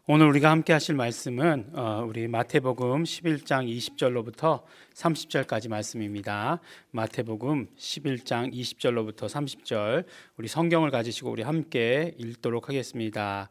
오늘 우리가 함께 하실 말씀은 우리 마태복음 11장 20절로부터 30절까지 말씀입니다. 마태복음 11장 20절로부터 30절 우리 성경을 가지시고 우리 함께 읽도록 하겠습니다.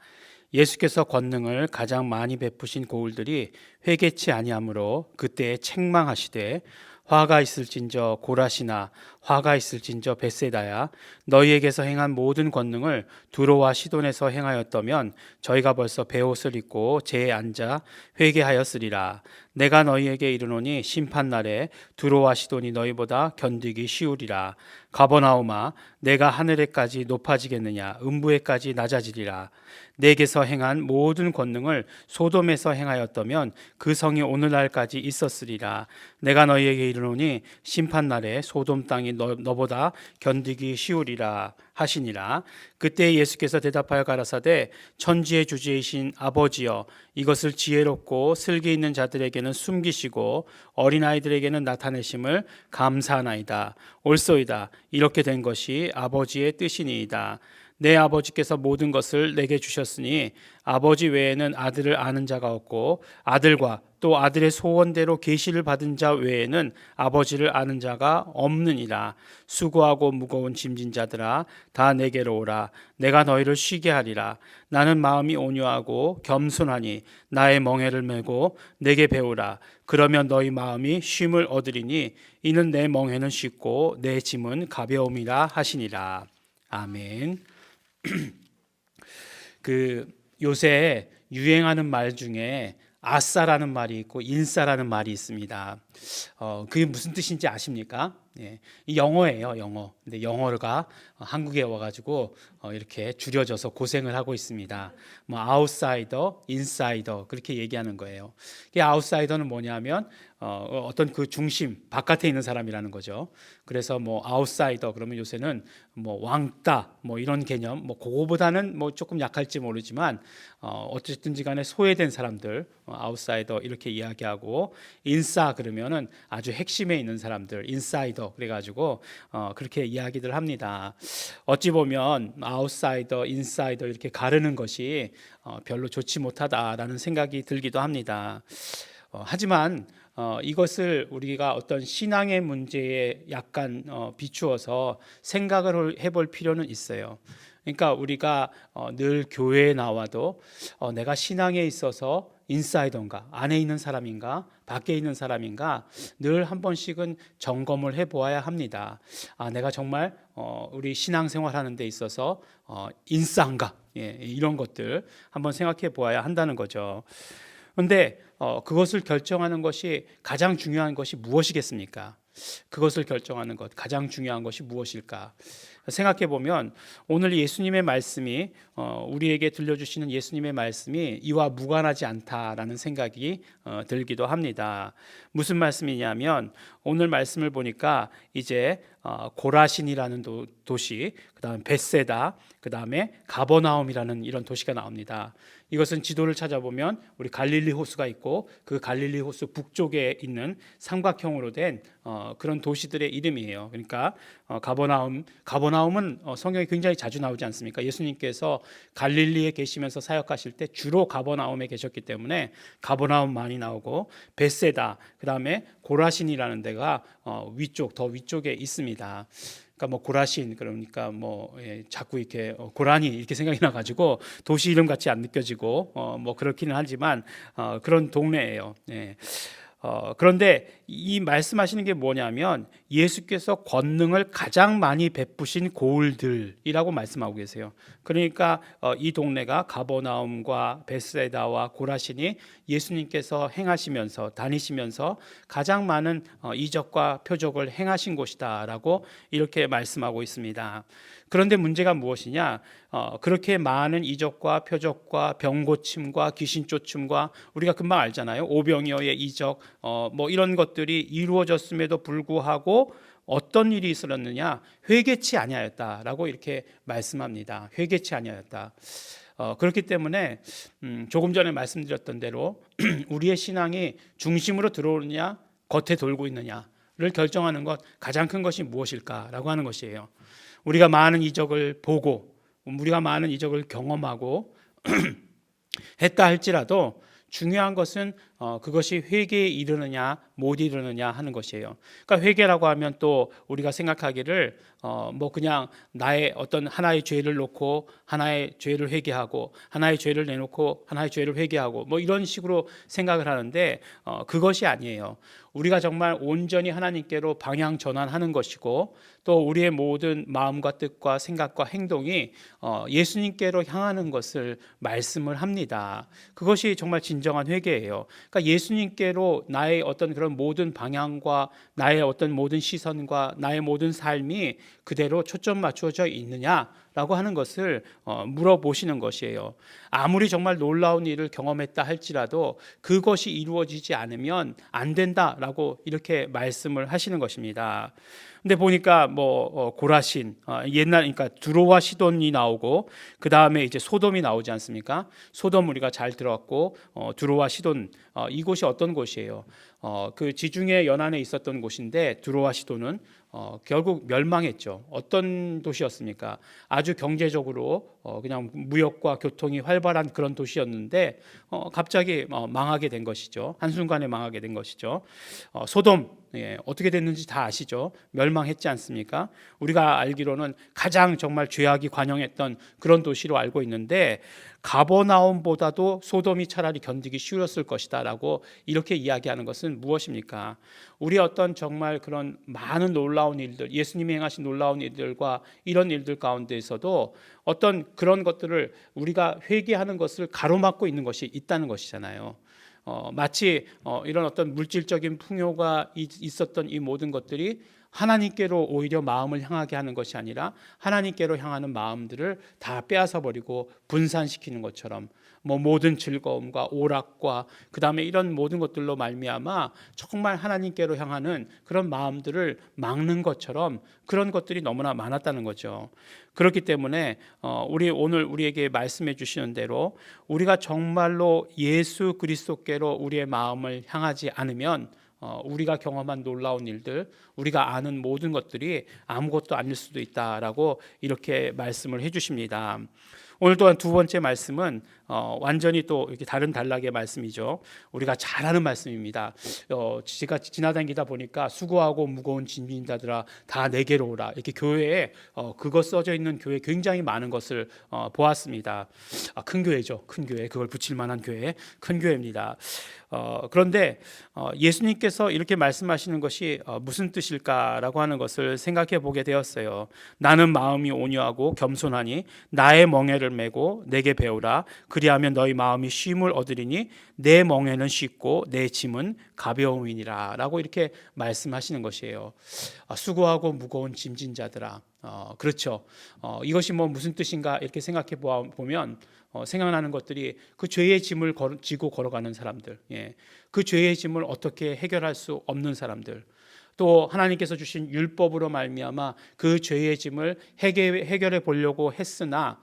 예수께서 권능을 가장 많이 베푸신 고울들이 회개치 아니하므로 그때에 책망하시되 화가 있을진저 고라시나 화가 있을진저 벳세다야 너희에게서 행한 모든 권능을 두로와 시돈에서 행하였다면 저희가 벌써 베옷을 입고 제에 앉아 회개하였으리라. 내가 너희에게 이르노니 심판날에 두로와 시돈이 너희보다 견디기 쉬우리라. 가버나움아 내가 하늘에까지 높아지겠느냐 음부에까지 낮아지리라. 내게서 행한 모든 권능을 소돔에서 행하였다면 그 성이 오늘날까지 있었으리라. 내가 너희에게 이르노니 심판날에 소돔 땅이 너보다 견디기 쉬우리라 하시니라. 그때 예수께서 대답하여 가라사대 천지의 주제이신 아버지여 이것을 지혜롭고 슬기 있는 자들에게는 숨기시고 어린아이들에게는 나타내심을 감사하나이다. 옳소이다. 이렇게 된 것이 아버지의 뜻이니이다. 내 아버지께서 모든 것을 내게 주셨으니 아버지 외에는 아들을 아는 자가 없고 아들과 또 아들의 소원대로 계시를 받은 자 외에는 아버지를 아는 자가 없느니라. 수고하고 무거운 짐진 자들아 다 내게로 오라. 내가 너희를 쉬게 하리라. 나는 마음이 온유하고 겸손하니 나의 멍에를 메고 내게 배우라. 그러면 너희 마음이 쉼을 얻으리니 이는 내 멍에는 쉽고 내 짐은 가벼움이라 하시니라. 아멘. 요새 유행하는 말 중에 아싸라는 말이 있고 인싸라는 말이 있습니다. 그게 무슨 뜻인지 아십니까? 예, 이 영어예요, 영어. 근데 영어가 한국에 와가지고 이렇게 줄여져서 고생을 하고 있습니다. 뭐 아웃사이더, 인사이더 그렇게 얘기하는 거예요. 이 아웃사이더는 뭐냐면 어떤 그 중심 바깥에 있는 사람이라는 거죠. 그래서 뭐 아웃사이더 그러면 요새는 뭐 왕따 뭐 이런 개념 뭐 그거보다는 뭐 조금 약할지 모르지만 어쨌든지 간에 소외된 사람들 아웃사이더 이렇게 이야기하고 인싸 그러면은 아주 핵심에 있는 사람들 인사이더 그래가지고 그렇게 이야기들 합니다. 어찌 보면 아웃사이더 인사이더 이렇게 가르는 것이 별로 좋지 못하다라는 생각이 들기도 합니다. 하지만 이것을 우리가 어떤 신앙의 문제에 약간 비추어서 생각을 해볼 필요는 있어요. 그러니까 우리가 늘 교회에 나와도 내가 신앙에 있어서 인사이더인가 안에 있는 사람인가 밖에 있는 사람인가 늘 한 번씩은 점검을 해보아야 합니다. 내가 정말 우리 신앙생활 하는 데 있어서 인싸인가 이런 것들 한번 생각해 보아야 한다는 거죠. 그런데 그것을 결정하는 것이 가장 중요한 것이 무엇이겠습니까? 그것을 결정하는 것 가장 중요한 것이 무엇일까? 생각해 보면 오늘 예수님의 말씀이 우리에게 들려주시는 예수님의 말씀이 이와 무관하지 않다라는 생각이 들기도 합니다. 무슨 말씀이냐면 오늘 말씀을 보니까 이제 고라신이라는 도시, 그다음에 벳세다, 그다음에 가버나움이라는 이런 도시가 나옵니다. 이것은 지도를 찾아보면 우리 갈릴리 호수가 있고 그 갈릴리 호수 북쪽에 있는 삼각형으로 된 그런 도시들의 이름이에요. 그러니까 가버나움은 성경에 굉장히 자주 나오지 않습니까? 예수님께서 갈릴리에 계시면서 사역하실 때 주로 가버나움에 계셨기 때문에 가버나움 많이 나오고 벳세다, 그다음에 고라신이라는 데가 더 위쪽에 있습니다. 그러니까 뭐 고라신 그러니까 자꾸 이렇게 고라니 이렇게 생각이 나가지고 도시 이름 같이 안 느껴지고 뭐 그렇기는 하지만 그런 동네예요. 그런데 이 말씀하시는 게 뭐냐면 예수께서 권능을 가장 많이 베푸신 고을들이라고 말씀하고 계세요. 그러니까 이 동네가 가버나움과 벳세다와 고라신이 예수님께서 행하시면서 다니시면서 가장 많은 이적과 표적을 행하신 곳이다라고 이렇게 말씀하고 있습니다. 그런데 문제가 무엇이냐? 그렇게 많은 이적과 표적과 병 고침과 귀신 쫓음과 우리가 금방 알잖아요. 오병이어의 이적 뭐 이런 것들이 이루어졌음에도 불구하고 어떤 일이 있었느냐? 회개치 아니하였다라고 이렇게 말씀합니다. 회개치 아니하였다. 그렇기 때문에 조금 전에 말씀드렸던 대로 우리의 신앙이 중심으로 들어오느냐 겉에 돌고 있느냐를 결정하는 것 가장 큰 것이 무엇일까라고 하는 것이에요. 우리가 많은 이적을 보고 우리가 많은 이적을 경험하고 했다 할지라도 중요한 것은 그것이 회개에 이르느냐 못 이르느냐 하는 것이에요. 그러니까 회개라고 하면 또 우리가 생각하기를 뭐 그냥 나의 어떤 하나의 죄를 놓고 하나의 죄를 회개하고 하나의 죄를 내놓고 하나의 죄를 회개하고 뭐 이런 식으로 생각을 하는데 그것이 아니에요. 우리가 정말 온전히 하나님께로 방향 전환하는 것이고 또 우리의 모든 마음과 뜻과 생각과 행동이 예수님께로 향하는 것을 말씀을 합니다. 그것이 정말 진정한 회개예요. 그러니까 예수님께로 나의 어떤 그런 모든 방향과 나의 어떤 모든 시선과 나의 모든 삶이 그대로 초점 맞추어져 있느냐라고 하는 것을 물어보시는 것이에요. 아무리 정말 놀라운 일을 경험했다 할지라도 그것이 이루어지지 않으면 안 된다라고 이렇게 말씀을 하시는 것입니다. 근데 보니까 뭐 고라신 옛날 그러니까 두로와 시돈이 나오고 그 다음에 이제 소돔이 나오지 않습니까? 소돔 우리가 잘 들었고 두로와 시돈 이곳이 어떤 곳이에요? 그 지중해 연안에 있었던 곳인데 두로와 시돈은 결국 멸망했죠. 어떤 도시였습니까? 아주 경제적으로 그냥 무역과 교통이 활발한 그런 도시였는데 갑자기 망하게 된 것이죠. 한순간에 망하게 된 것이죠. 소돔 어떻게 됐는지 다 아시죠? 멸망했지 않습니까? 우리가 알기로는 가장 정말 죄악이 관영했던 그런 도시로 알고 있는데 가버나움보다도 소돔이 차라리 견디기 쉬웠을 것이다라고 이렇게 이야기하는 것은 무엇입니까? 우리 어떤 정말 그런 많은 놀라운 일들, 예수님이 행하신 놀라운 일들과 이런 일들 가운데에서도 어떤 그런 것들을 우리가 회개하는 것을 가로막고 있는 것이 있다는 것이잖아요. 마치 이런 어떤 물질적인 풍요가 있었던 이 모든 것들이 하나님께로 오히려 마음을 향하게 하는 것이 아니라 하나님께로 향하는 마음들을 다 빼앗아 버리고 분산시키는 것처럼 뭐 모든 즐거움과 오락과 그다음에 이런 모든 것들로 말미암아 정말 하나님께로 향하는 그런 마음들을 막는 것처럼 그런 것들이 너무나 많았다는 거죠. 그렇기 때문에 우리 오늘 우리에게 말씀해 주시는 대로 우리가 정말로 예수 그리스도께로 우리의 마음을 향하지 않으면 우리가 경험한 놀라운 일들, 우리가 아는 모든 것들이 아무것도 아닐 수도 있다라고 이렇게 말씀을 해주십니다. 오늘 또한 두 번째 말씀은 완전히 또 이렇게 다른 단락의 말씀이죠. 우리가 잘 아는 말씀입니다. 제가 지나다니다 보니까 수고하고 무거운 짐진 자들아 다 내게로 오라. 이렇게 교회에 그거 써져 있는 교회 굉장히 많은 것을 보았습니다. 큰 교회죠. 큰 교회. 그걸 붙일 만한 교회. 큰 교회입니다. 그런데 예수님께서 이렇게 말씀하시는 것이 무슨 뜻일까라고 하는 것을 생각해 보게 되었어요. 나는 마음이 온유하고 겸손하니 나의 멍에를 메고 내게 배우라. 그리하면 너희 마음이 쉼을 얻으리니 내 멍에는 쉽고 내 짐은 가벼움이니라 라고 이렇게 말씀하시는 것이에요. 수고하고 무거운 짐진 자들아. 그렇죠. 이것이 뭐 무슨 뜻인가 이렇게 생각해 보면 생각나는 것들이 그 죄의 짐을 지고 걸어가는 사람들, 그 죄의 짐을 어떻게 해결할 수 없는 사람들, 또 하나님께서 주신 율법으로 말미암아 그 죄의 짐을 해결해 보려고 했으나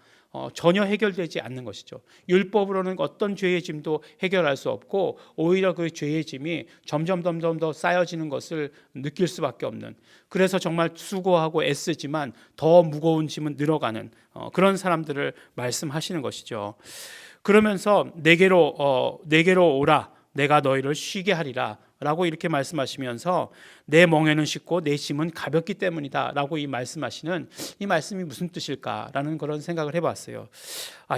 전혀 해결되지 않는 것이죠. 율법으로는 어떤 죄의 짐도 해결할 수 없고 오히려 그 죄의 짐이 점점 더 쌓여지는 것을 느낄 수밖에 없는, 그래서 정말 수고하고 애쓰지만 더 무거운 짐은 늘어가는 그런 사람들을 말씀하시는 것이죠. 그러면서 내게로 오라, 내가 너희를 쉬게 하리라 라고 이렇게 말씀하시면서 내 멍에는 쉽고 내 짐은 가볍기 때문이다 라고 이 말씀하시는 이 말씀이 무슨 뜻일까라는 그런 생각을 해봤어요.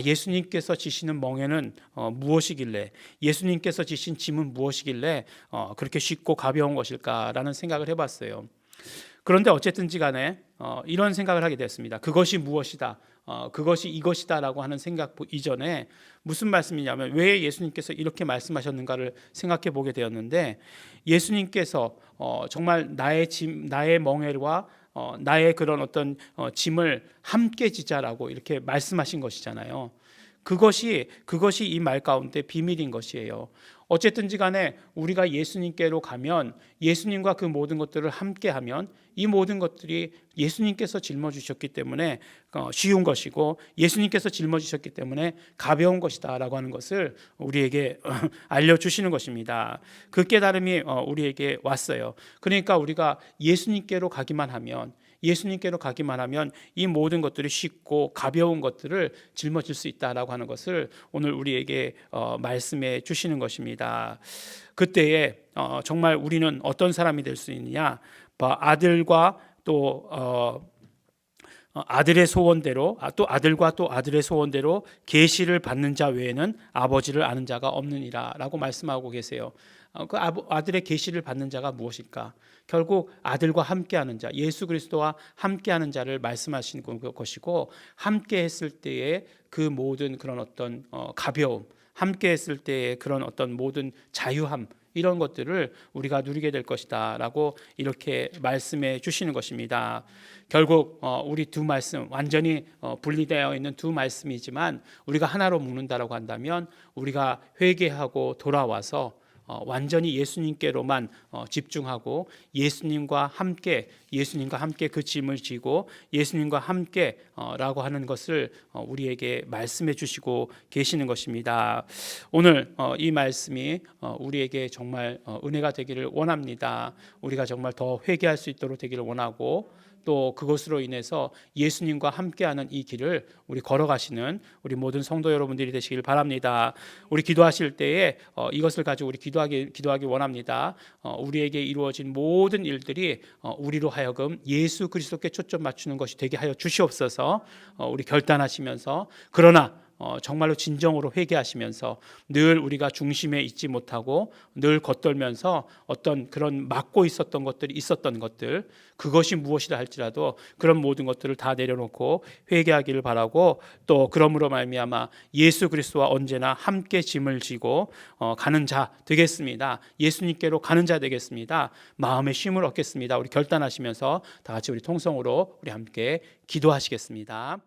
예수님께서 지시는 멍에는 무엇이길래, 예수님께서 지신 짐은 무엇이길래 그렇게 쉽고 가벼운 것일까라는 생각을 해봤어요. 그런데 어쨌든지 간에 이런 생각을 하게 됐습니다. 그것이 무엇이다, 그것이 이것이다 라고 하는 생각 이전에 무슨 말씀이냐면 왜 예수님께서 이렇게 말씀하셨는가를 생각해 보게 되었는데, 예수님께서 정말 나의 짐, 나의 멍에와 나의 그런 어떤 짐을 함께 지자라고 이렇게 말씀하신 것이잖아요. 그것이 이 말 가운데 비밀인 것이에요. 어쨌든지 간에 우리가 예수님께로 가면, 예수님과 그 모든 것들을 함께 하면 이 모든 것들이 예수님께서 짊어지셨기 때문에 쉬운 것이고 예수님께서 짊어지셨기 때문에 가벼운 것이다 라고 하는 것을 우리에게 알려주시는 것입니다. 그 깨달음이 우리에게 왔어요. 그러니까 우리가 예수님께로 가기만 하면, 예수님께로 가기만 하면 이 모든 것들이 쉽고 가벼운 것들을 짊어질 수 있다라고 하는 것을 오늘 우리에게 말씀해 주시는 것입니다. 그때에 정말 우리는 어떤 사람이 될 수 있느냐? 아들과 또 아들의 소원대로 또 아들과 또 아들의 소원대로 계시를 받는 자 외에는 아버지를 아는 자가 없느니라라고 말씀하고 계세요. 그 아들의 계시를 받는 자가 무엇일까? 결국 아들과 함께하는 자, 예수 그리스도와 함께하는 자를 말씀하시는 것이고, 함께했을 때의 그 모든 그런 어떤 가벼움, 함께했을 때의 그런 어떤 모든 자유함, 이런 것들을 우리가 누리게 될 것이다라고 이렇게 말씀해 주시는 것입니다. 결국 우리 두 말씀 완전히 분리되어 있는 두 말씀이지만 우리가 하나로 묶는다라고 한다면 우리가 회개하고 돌아와서 완전히 예수님께로만 집중하고 예수님과 함께 그 짐을 지고 예수님과 함께라고 하는 것을 우리에게 말씀해 주시고 계시는 것입니다. 오늘 이 말씀이 우리에게 정말 은혜가 되기를 원합니다. 우리가 정말 더 회개할 수 있도록 되기를 원하고, 또 그것으로 인해서 예수님과 함께하는 이 길을 우리 걸어가시는 우리 모든 성도 여러분들이 되시길 바랍니다. 우리 기도하실 때에 이것을 가지고 우리 기도하기 원합니다. 우리에게 이루어진 모든 일들이 우리로 하여금 예수 그리스도께 초점 맞추는 것이 되게 하여 주시옵소서. 우리 결단하시면서, 그러나 정말로 진정으로 회개하시면서 늘 우리가 중심에 있지 못하고 늘 겉돌면서 어떤 그런 막고 있었던 것들, 그것이 무엇이라 할지라도 그런 모든 것들을 다 내려놓고 회개하기를 바라고, 또 그러므로 말미암아 예수 그리스도와 언제나 함께 짐을 지고 가는 자 되겠습니다. 예수님께로 가는 자 되겠습니다. 마음의 쉼을 얻겠습니다. 우리 결단하시면서 다 같이 우리 통성으로 우리 함께 기도하시겠습니다.